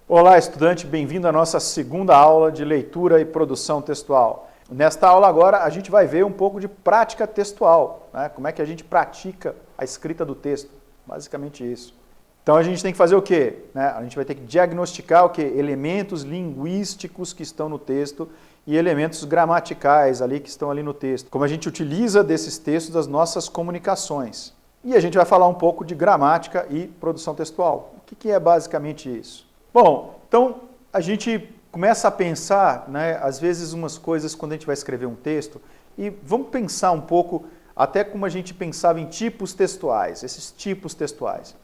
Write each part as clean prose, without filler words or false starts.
Olá, estudante, bem-vindo à nossa segunda aula de leitura e produção textual. Nesta aula agora a gente vai ver um pouco de prática textual, né? Como é que a gente pratica a escrita do texto, basicamente isso. Então a gente tem que fazer o quê? A gente vai ter que diagnosticar o quê? Elementos linguísticos que estão no texto e elementos gramaticais ali que estão ali no texto. Como a gente utiliza desses textos das nossas comunicações. E a gente vai falar um pouco de gramática e produção textual. O que é basicamente isso? Bom, então a gente começa a pensar, às vezes umas coisas quando a gente vai escrever um texto e vamos pensar um pouco até como a gente pensava em tipos textuais, esses tipos textuais.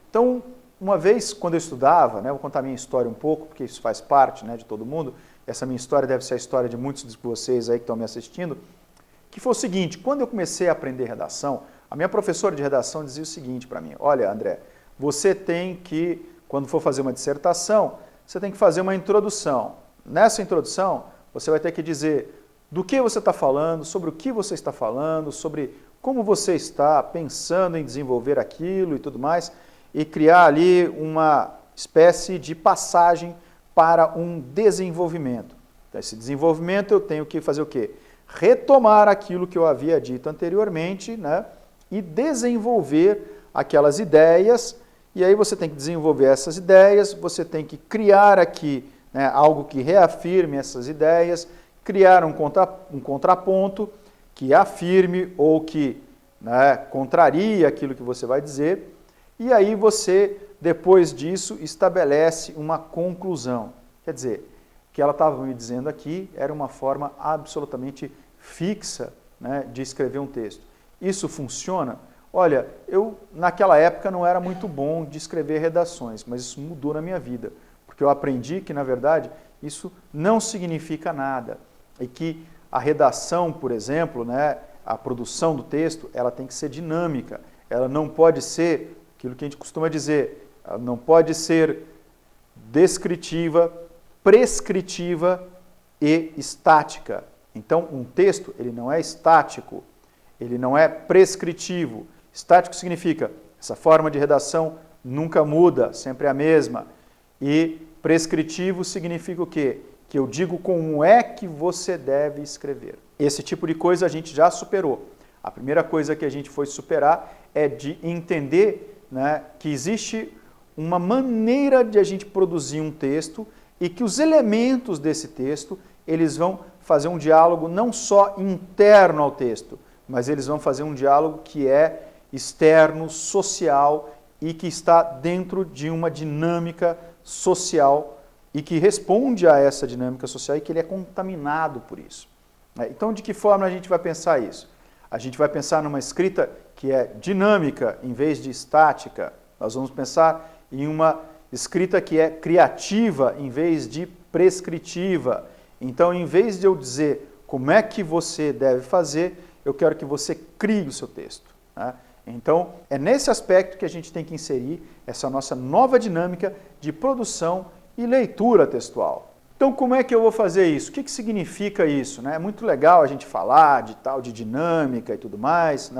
Então, uma vez quando eu estudava, vou contar a minha história um pouco, porque isso faz parte de todo mundo, essa minha história deve ser a história de muitos de vocês aí que estão me assistindo, que foi o seguinte, quando eu comecei a aprender redação, a minha professora de redação dizia o seguinte para mim, olha André, você tem que, quando for fazer uma dissertação, você tem que fazer uma introdução. Nessa introdução, você vai ter que dizer do que você está falando, sobre o que você está falando, sobre como você está pensando em desenvolver aquilo e tudo mais, e criar ali uma espécie de passagem para um desenvolvimento. Então, esse desenvolvimento eu tenho que fazer o quê? Retomar aquilo que eu havia dito anteriormente, e desenvolver aquelas ideias. E aí você tem que desenvolver essas ideias, você tem que criar aqui algo que reafirme essas ideias, criar um contraponto que afirme ou que contraria aquilo que você vai dizer. E aí você, depois disso, estabelece uma conclusão. Quer dizer, o que ela estava me dizendo aqui era uma forma absolutamente fixa de escrever um texto. Isso funciona? Olha, eu naquela época não era muito bom de escrever redações, mas isso mudou na minha vida, porque eu aprendi que, na verdade, isso não significa nada e que a redação, por exemplo, a produção do texto, ela tem que ser dinâmica, ela não pode ser, aquilo que a gente costuma dizer, ela não pode ser descritiva, prescritiva e estática. Então, um texto, ele não é estático, ele não é prescritivo. Estático significa, essa forma de redação nunca muda, sempre é a mesma. E prescritivo significa o quê? Que eu digo como é que você deve escrever. Esse tipo de coisa a gente já superou. A primeira coisa que a gente foi superar é de entender que existe uma maneira de a gente produzir um texto e que os elementos desse texto, eles vão fazer um diálogo não só interno ao texto, mas eles vão fazer um diálogo que é externo, social e que está dentro de uma dinâmica social e que responde a essa dinâmica social e que ele é contaminado por isso. Então, de que forma a gente vai pensar isso? A gente vai pensar numa escrita que é dinâmica em vez de estática. Nós vamos pensar em uma escrita que é criativa em vez de prescritiva. Então, em vez de eu dizer como é que você deve fazer, eu quero que você crie o seu texto. Então, é nesse aspecto que a gente tem que inserir essa nossa nova dinâmica de produção e leitura textual. Então, como é que eu vou fazer isso? O que significa isso? É muito legal a gente falar de dinâmica e tudo mais,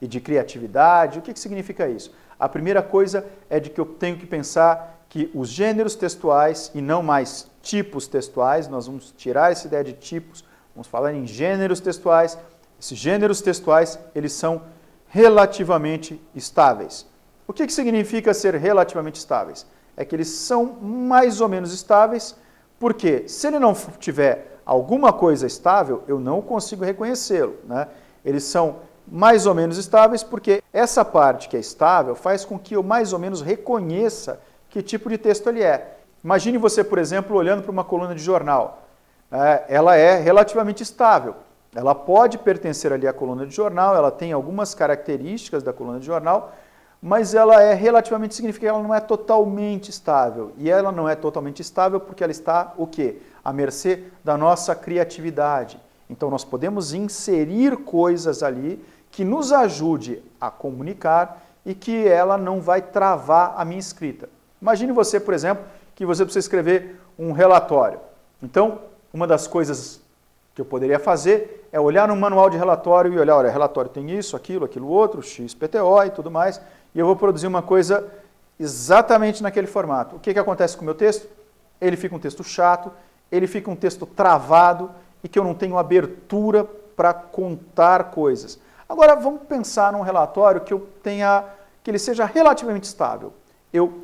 e de criatividade. O que significa isso? A primeira coisa é de que eu tenho que pensar que os gêneros textuais, e não mais tipos textuais, nós vamos tirar essa ideia de tipos, vamos falar em gêneros textuais. Esses gêneros textuais, eles são relativamente estáveis. O que significa ser relativamente estáveis? É que eles são mais ou menos estáveis, porque se ele não tiver alguma coisa estável, eu não consigo reconhecê-lo. Eles são mais ou menos estáveis porque essa parte que é estável faz com que eu mais ou menos reconheça que tipo de texto ele é. Imagine você, por exemplo, olhando para uma coluna de jornal. Ela é relativamente estável. Ela pode pertencer ali à coluna de jornal, ela tem algumas características da coluna de jornal, mas ela é relativamente, significa que ela não é totalmente estável. E ela não é totalmente estável porque ela está, o quê? À mercê da nossa criatividade. Então nós podemos inserir coisas ali que nos ajude a comunicar e que ela não vai travar a minha escrita. Imagine você, por exemplo, que você precisa escrever um relatório. Então, uma das coisas O que eu poderia fazer é olhar no manual de relatório e olhar, olha, relatório tem isso, aquilo outro, XPTO e tudo mais, e eu vou produzir uma coisa exatamente naquele formato. O que acontece com o meu texto? Ele fica um texto chato, ele fica um texto travado e que eu não tenho abertura para contar coisas. Agora vamos pensar num relatório que ele seja relativamente estável. Eu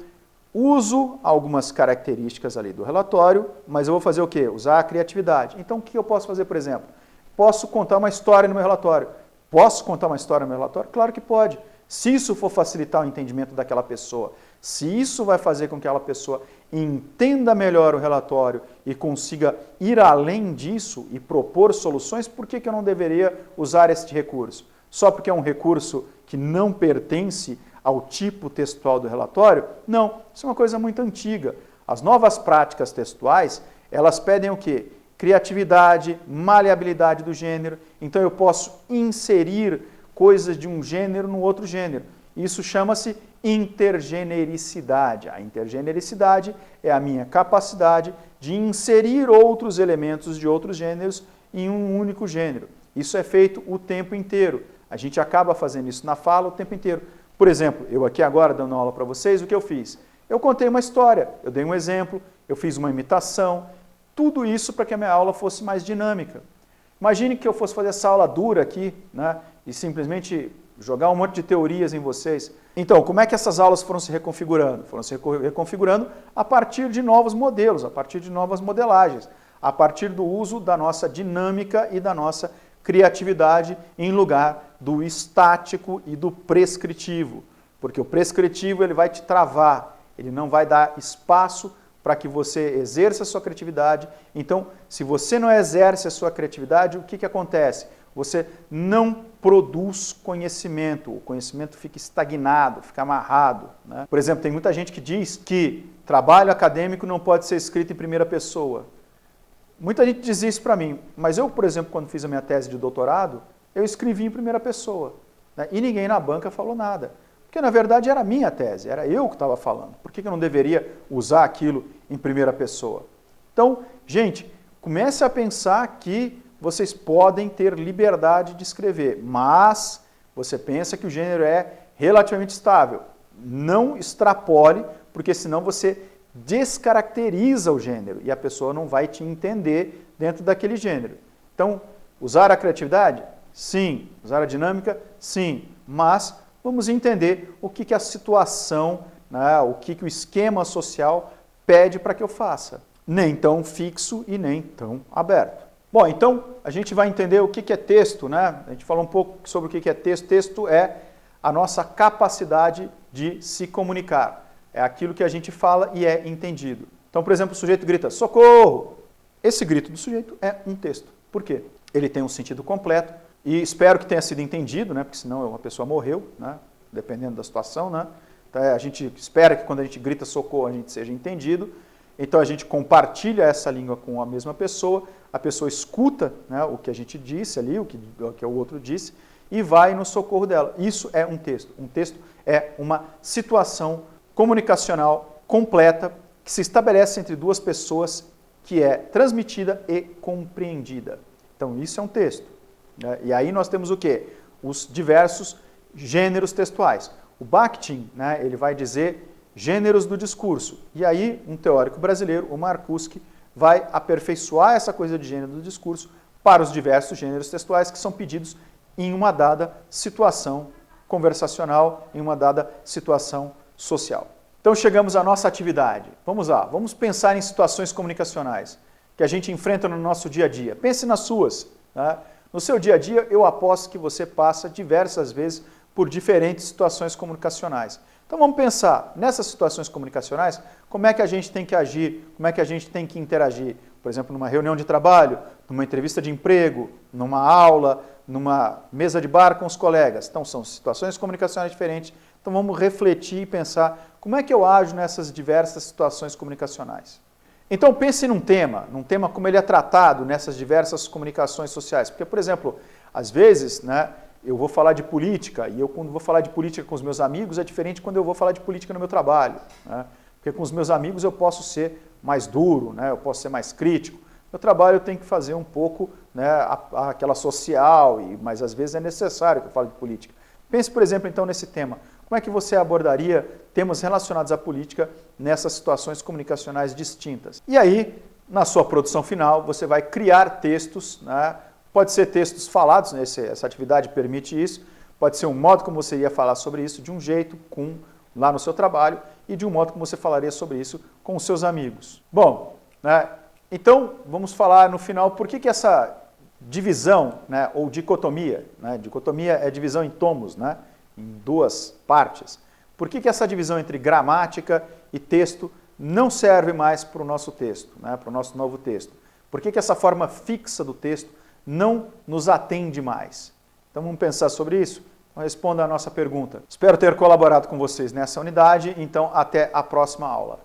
uso algumas características ali do relatório, mas eu vou fazer o quê? Usar a criatividade. Então o que eu posso fazer, por exemplo? Posso contar uma história no meu relatório. Posso contar uma história no meu relatório? Claro que pode. Se isso for facilitar o entendimento daquela pessoa, se isso vai fazer com que aquela pessoa entenda melhor o relatório e consiga ir além disso e propor soluções, por que eu não deveria usar este recurso? Só porque é um recurso que não pertence ao tipo textual do relatório? Não, isso é uma coisa muito antiga. As novas práticas textuais, elas pedem o quê? Criatividade, maleabilidade do gênero. Então eu posso inserir coisas de um gênero no outro gênero. Isso chama-se intergenericidade. A intergenericidade é a minha capacidade de inserir outros elementos de outros gêneros em um único gênero. Isso é feito o tempo inteiro. A gente acaba fazendo isso na fala o tempo inteiro. Por exemplo, eu aqui agora dando aula para vocês, o que eu fiz? Eu contei uma história, eu dei um exemplo, eu fiz uma imitação, tudo isso para que a minha aula fosse mais dinâmica. Imagine que eu fosse fazer essa aula dura aqui, né, e simplesmente jogar um monte de teorias em vocês. Então, como é que essas aulas foram se reconfigurando? Foram se reconfigurando a partir de novos modelos, a partir de novas modelagens, a partir do uso da nossa dinâmica e da nossa criatividade em lugar do estático e do prescritivo. Porque o prescritivo ele vai te travar, ele não vai dar espaço para que você exerça a sua criatividade. Então, se você não exerce a sua criatividade, o que acontece? Você não produz conhecimento, o conhecimento fica estagnado, fica amarrado, né? Por exemplo, tem muita gente que diz que trabalho acadêmico não pode ser escrito em primeira pessoa. Muita gente diz isso para mim, mas eu, por exemplo, quando fiz a minha tese de doutorado, eu escrevi em primeira pessoa, né? E ninguém na banca falou nada. Porque, na verdade, era a minha tese, era eu que estava falando. Por que eu não deveria usar aquilo em primeira pessoa? Então, gente, comece a pensar que vocês podem ter liberdade de escrever, mas você pensa que o gênero é relativamente estável. Não extrapole, porque senão você descaracteriza o gênero e a pessoa não vai te entender dentro daquele gênero. Então, usar a criatividade? Sim. Usar a dinâmica? Sim. Mas vamos entender o que a situação, né, o que o esquema social pede para que eu faça. Nem tão fixo e nem tão aberto. Bom, então a gente vai entender o que é texto, né? A gente falou um pouco sobre o que é texto. Texto é a nossa capacidade de se comunicar. É aquilo que a gente fala e é entendido. Então, por exemplo, o sujeito grita, socorro! Esse grito do sujeito é um texto. Por quê? Ele tem um sentido completo e espero que tenha sido entendido, né? Porque senão uma pessoa morreu, né? Dependendo da situação, né? Então, a gente espera que quando a gente grita socorro a gente seja entendido. Então a gente compartilha essa língua com a mesma pessoa, a pessoa escuta, né, o que a gente disse ali, o que o outro disse, e vai no socorro dela. Isso é um texto. Um texto é uma situação comunicacional completa que se estabelece entre duas pessoas que é transmitida e compreendida. Então isso é um texto, né? E aí nós temos o quê? Os diversos gêneros textuais. O Bakhtin, né, ele vai dizer gêneros do discurso. E aí, um teórico brasileiro, o Marcuschi, vai aperfeiçoar essa coisa de gênero do discurso para os diversos gêneros textuais que são pedidos em uma dada situação conversacional, em uma dada situação social. Então chegamos à nossa atividade. Vamos lá, vamos pensar em situações comunicacionais que a gente enfrenta no nosso dia a dia. Pense nas suas. Tá? No seu dia a dia, eu aposto que você passa diversas vezes por diferentes situações comunicacionais. Então vamos pensar, nessas situações comunicacionais, como é que a gente tem que agir, como é que a gente tem que interagir. Por exemplo, numa reunião de trabalho, numa entrevista de emprego, numa aula, numa mesa de bar com os colegas. Então são situações comunicacionais diferentes. Então vamos refletir e pensar como é que eu ajo nessas diversas situações comunicacionais. Então pense num tema como ele é tratado nessas diversas comunicações sociais. Porque, por exemplo, às vezes, né, eu vou falar de política, e eu quando vou falar de política com os meus amigos é diferente quando eu vou falar de política no meu trabalho. Né? Porque com os meus amigos eu posso ser mais duro, né? Eu posso ser mais crítico. No trabalho eu tenho que fazer um pouco né, aquela social, mas às vezes é necessário que eu fale de política. Pense, por exemplo, então nesse tema. Como é que você abordaria temas relacionados à política nessas situações comunicacionais distintas? E aí, na sua produção final, você vai criar textos, né? Pode ser textos falados, né? Essa atividade permite isso, pode ser um modo como você ia falar sobre isso, de um jeito, lá no seu trabalho, e de um modo como você falaria sobre isso com os seus amigos. Bom, né? Então vamos falar no final por que essa divisão, né, ou dicotomia, né? Dicotomia é divisão em tomos, né? Em duas partes. Por que essa divisão entre gramática e texto não serve mais para o nosso texto, né, para o nosso novo texto? Por que essa forma fixa do texto não nos atende mais? Então vamos pensar sobre isso? Responda a nossa pergunta. Espero ter colaborado com vocês nessa unidade, então até a próxima aula.